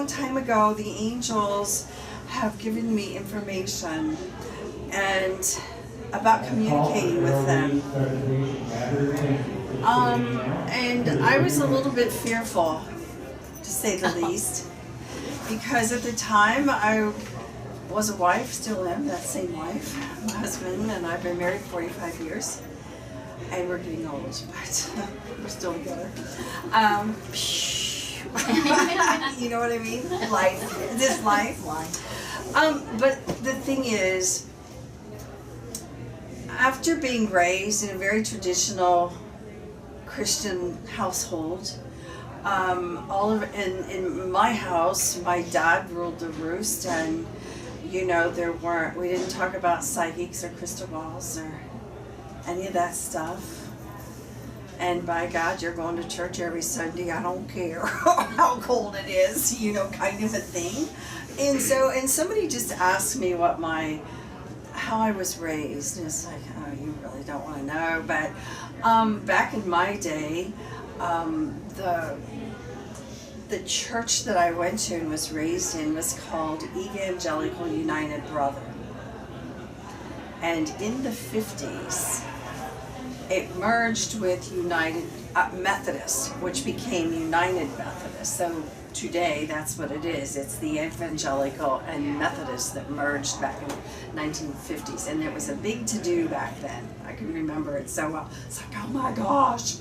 long time ago, the angels have given me information and about communicating with them. And I was a little bit fearful, to say the least, because at the time I was a wife, still am, that same wife, my husband, and I've been married 45 years. And we're getting old, but we're still together. You know what I mean? Life. This life. But the thing is, after being raised in a very traditional Christian household, in my house, my dad ruled the roost, and we didn't talk about psychics or crystal balls or any of that stuff. And by God, you're going to church every Sunday, I don't care how cold it is, kind of a thing. And somebody just asked me how I was raised, and it's like, oh, you really don't want to know. But back in my day, the church that I went to and was raised in was called Evangelical United Brother. And in the 50s, it merged with United Methodist, which became United Methodist. So today, that's what it is. It's the Evangelical and Methodist that merged back in the 1950s. And it was a big to-do back then. I can remember it so well. It's like, oh my gosh.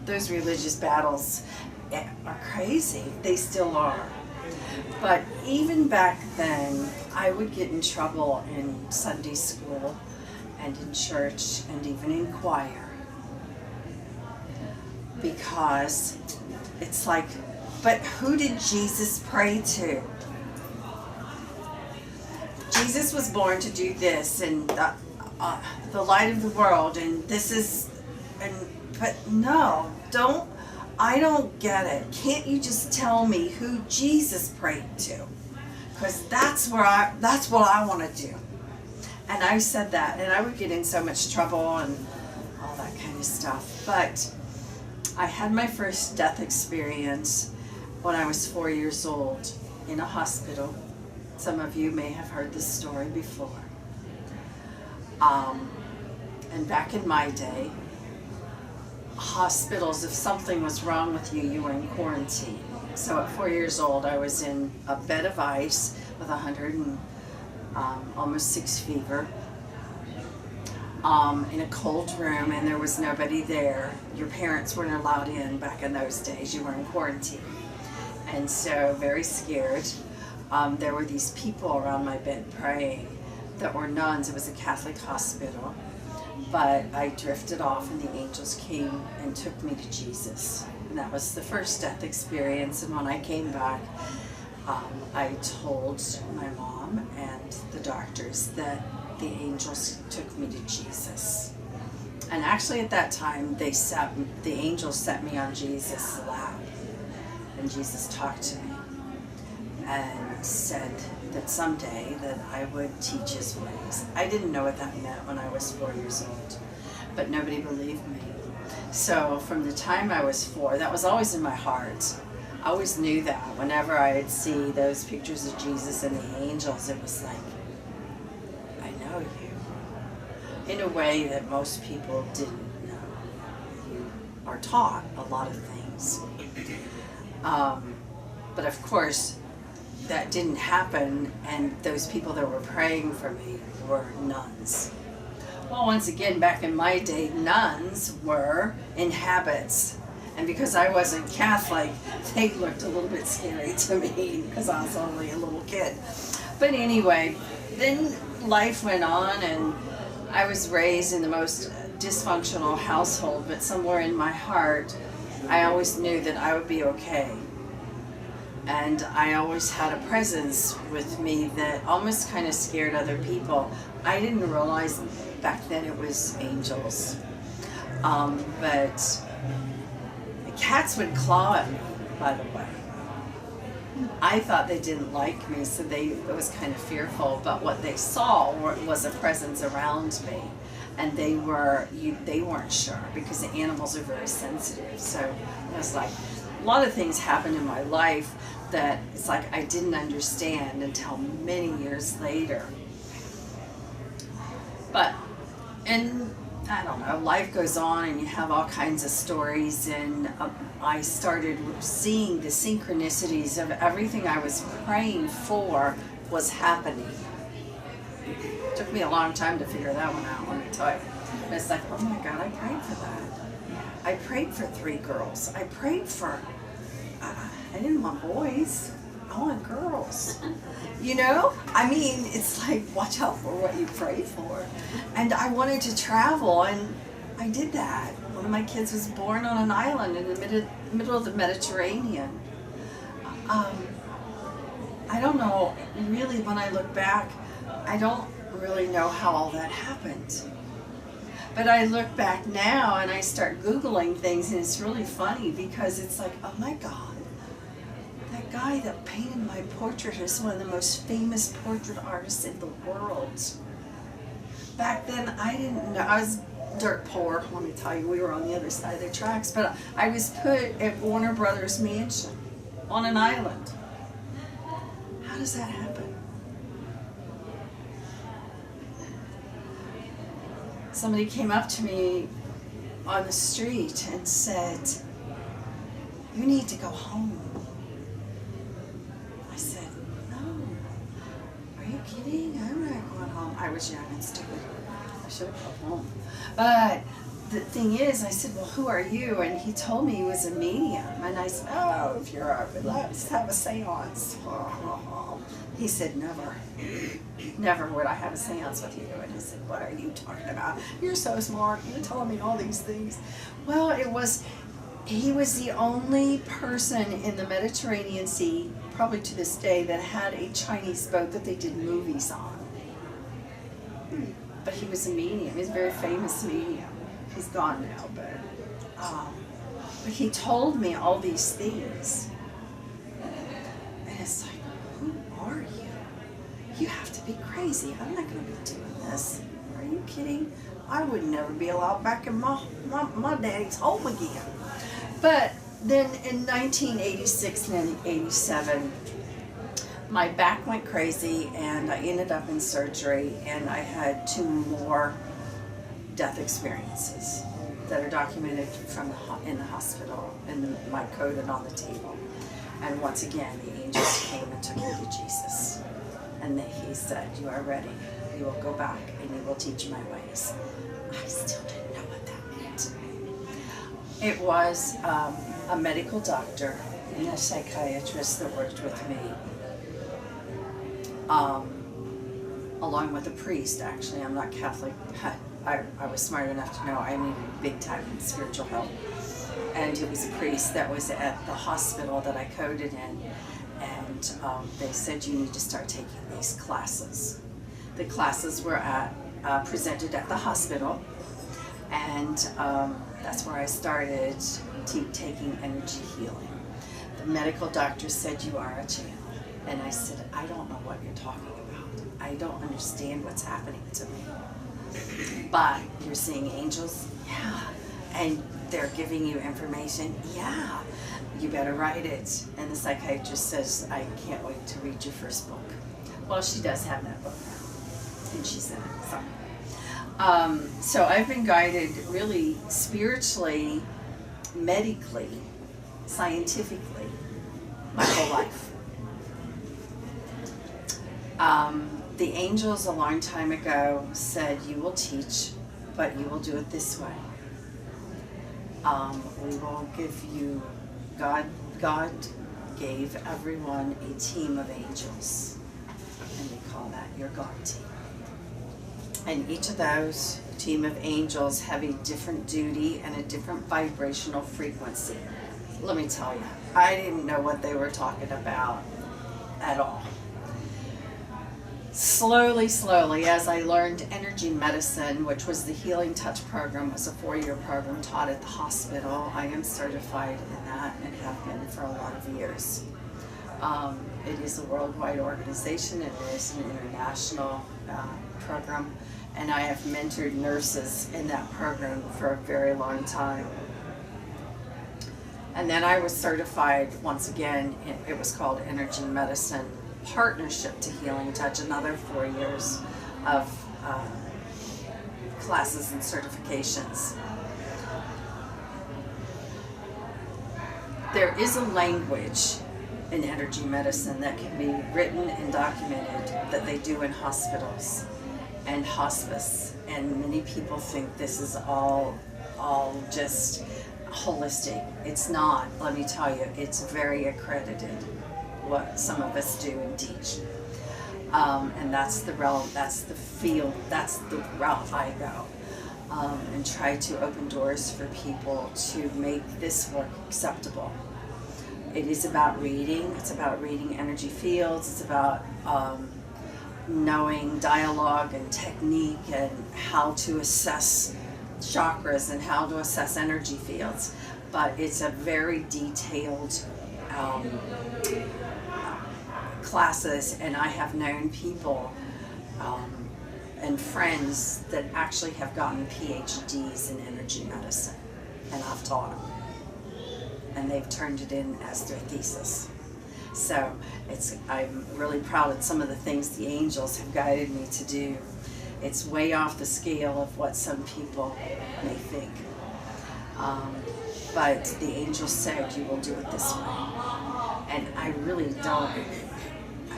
Those religious battles are crazy. They still are. But even back then, I would get in trouble in Sunday school and in church and even in choir, because it's like, but who did Jesus pray to? Jesus was born to do this, and the light of the world, and this is, but no, I don't get it. Can't you just tell me who Jesus prayed to? Because that's what I want to do. And I said that, and I would get in so much trouble and all that kind of stuff. But I had my first death experience when I was 4 years old in a hospital. Some of you may have heard this story before. And back in my day, hospitals, if something was wrong with you, you were in quarantine. So at 4 years old, I was in a bed of ice with 100 and almost 6 fever, in a cold room, and there was nobody there. Your parents weren't allowed in back in those days. You were in quarantine. And so very scared. There were these people around my bed praying that were nuns. It was a Catholic hospital. But I drifted off, and the angels came and took me to Jesus. And that was the first death experience. And when I came back, I told my mom and the doctors that the angels took me to Jesus. And actually at that time, the angels set me on Jesus' lap. And Jesus talked to me and said that someday that I would teach his ways. I didn't know what that meant when I was 4 years old, but nobody believed me. So from the time I was 4, that was always in my heart. I always knew that whenever I'd see those pictures of Jesus and the angels, it was like, I know you. In a way that most people didn't know. You are taught a lot of things. But of course, that didn't happen, and those people that were praying for me were nuns. Well, once again, back in my day, nuns were in habits. And because I wasn't Catholic, they looked a little bit scary to me because I was only a little kid. But anyway, then life went on, and I was raised in the most dysfunctional household, but somewhere in my heart, I always knew that I would be okay. And I always had a presence with me that almost kind of scared other people. I didn't realize back then it was angels. But cats would claw at me, by the way. I thought they didn't like me, so it was kind of fearful. But what they saw was a presence around me, and they weren't sure, because the animals are very sensitive. So it was like, a lot of things happened in my life that it's like I didn't understand until many years later. But, and I don't know, life goes on and you have all kinds of stories, and I started seeing the synchronicities of everything I was praying for was happening. It took me a long time to figure that one out, let me tell you. But it's like, oh my God, I prayed for that. I prayed for 3 girls. I prayed for, I didn't want boys, I want girls. You know? I mean, it's like, watch out for what you pray for. And I wanted to travel, and I did that. One of my kids was born on an island in the middle of the Mediterranean. I don't know, really, when I look back, I don't really know how all that happened. But I look back now and I start Googling things, and it's really funny because it's like, oh my God, that guy that painted my portrait is one of the most famous portrait artists in the world. Back then, I didn't know, I was dirt poor, let me tell you, we were on the other side of the tracks, but I was put at Warner Brothers Mansion on an island. How does that happen? Somebody came up to me on the street and said, you need to go home. I said, no. Are you kidding? I'm not going home. I was young and stupid. I should have gone home. But the thing is, I said, well, who are you? And he told me he was a medium. And I said, oh, if you're up, let's have a seance. He said, never. Never would I have a seance with you. And he said, what are you talking about? You're so smart. You're telling me all these things. Well, he was the only person in the Mediterranean Sea, probably to this day, that had a Chinese boat that they did movies on. But he was a medium. He's a very famous medium. He's gone now, but he told me all these things. And it's like, who are you? You have to be crazy. I'm not going to be doing this. Are you kidding? I would never be allowed back in my daddy's home again. But then in 1986 and 87, my back went crazy and I ended up in surgery, and I had 2 more death experiences that are documented in the hospital, and my coded on the table. And once again, the angels came and took me to Jesus. And he said, you are ready. You will go back and you will teach my ways. I still didn't know what that meant. It was a medical doctor and a psychiatrist that worked with me, along with a priest, actually. I'm not Catholic. I was smart enough to know I needed big time spiritual help. And it was a priest that was at the hospital that I coded in. And they said, you need to start taking these classes. The classes were presented at the hospital, and that's where I started taking energy healing. The medical doctor said, you are a channel. And I said, I don't know what you're talking about. I don't understand what's happening to me. But you're seeing angels? Yeah. And they're giving you information? Yeah. You better write it. And the psychiatrist says, I can't wait to read your first book. Well, she does have that book now, and she's in it. So I've been guided really spiritually, medically, scientifically, my whole life. The angels a long time ago said, you will teach, but you will do it this way. We will give you, God gave everyone a team of angels, and we call that your God team. And each of those team of angels have a different duty and a different vibrational frequency. Let me tell you, I didn't know what they were talking about at all. Slowly, as I learned energy medicine, which was the Healing Touch program, was a 4-year program taught at the hospital. I am certified in that and have been for a lot of years. It is a worldwide organization. It is an international program, and I have mentored nurses in that program for a very long time. And then I was certified once again. It was called Energy Medicine Partnership to Healing Touch, another 4 years of classes and certifications. There is a language in energy medicine that can be written and documented that they do in hospitals and hospice, and many people think this is all just holistic. It's not. Let me tell you, it's very accredited what some of us do and teach, and that's the realm, that's the field, that's the route I go, and try to open doors for people to make this work acceptable. It is about reading. It's about reading energy fields. It's about knowing dialogue and technique and how to assess chakras and how to assess energy fields. But it's a very detailed classes, and I have known people and friends that actually have gotten PhDs in energy medicine, and I've taught them. And they've turned it in as their thesis. So I'm really proud of some of the things the angels have guided me to do. It's way off the scale of what some people may think. But the angels said you will do it this way. And I really don't,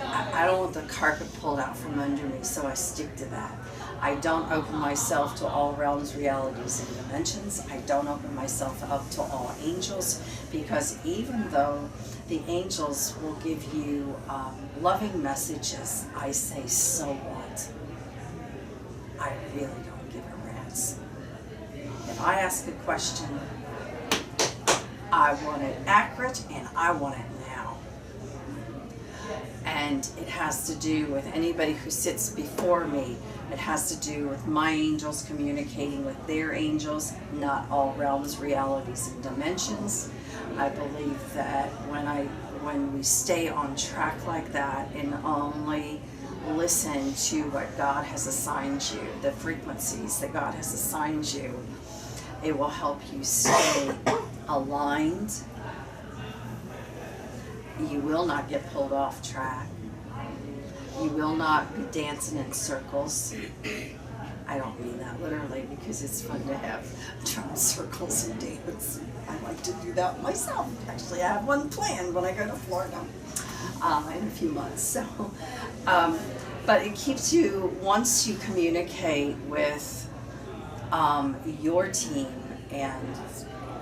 I don't want the carpet pulled out from under me, so I stick to that. I don't open myself to all realms, realities, and dimensions. I don't open myself up to all angels, because even though the angels will give you loving messages, I say, so what? I really don't give a rat's. If I ask a question, I want it accurate and I want it now. And it has to do with anybody who sits before me. It has to do with my angels communicating with their angels, not all realms, realities, and dimensions. I believe that when we stay on track like that and only listen to what God has assigned you, the frequencies that God has assigned you, it will help you stay aligned. You will not get pulled off track. You will not be dancing in circles. I don't mean that literally, because it's fun to have drum circles and dance. I like to do that myself. Actually, I have one planned when I go to Florida in a few months. So, but it keeps you, once you communicate with your team, and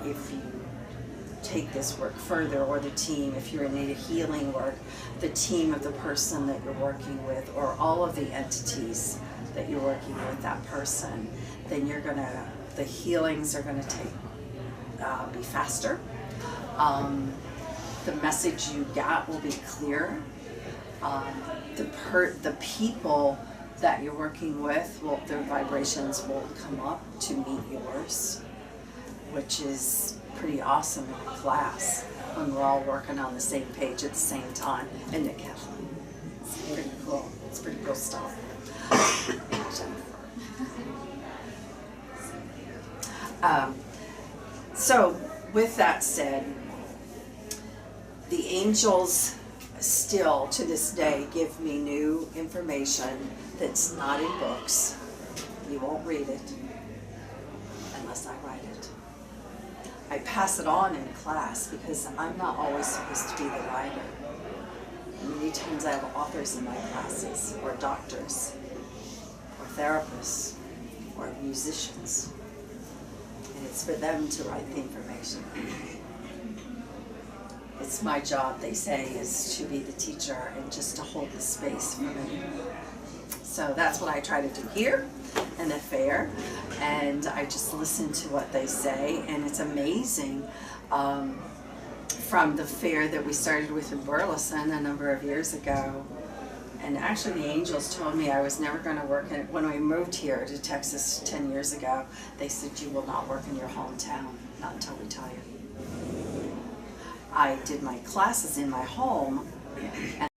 if you take this work further, or the team, if you're in need of healing work, the team of the person that you're working with, or all of the entities that you're working with that person, then the healings are gonna be faster. The message you got will be clear. The people that you're working with, their vibrations will come up to meet yours, which is pretty awesome in a class when we're all working on the same page at the same time. Isn't it, Kathleen? It's pretty cool. It's pretty cool stuff. So with that said, the angels still to this day give me new information that's not in books. You won't read it unless I write it. I pass it on in class because I'm not always supposed to be the writer. Many times I have authors in my classes, or doctors, or therapists, or musicians. And it's for them to write the information. It's my job, they say, is to be the teacher and just to hold the space for me. So that's what I try to do here in the fair, and I just listen to what they say, and it's amazing. From the fair that we started with in Burleson a number of years ago, and actually the angels told me I was never going to work in, when we moved here to Texas 10 years ago, they said, you will not work in your hometown, not until we tell you. I did my classes in my home, and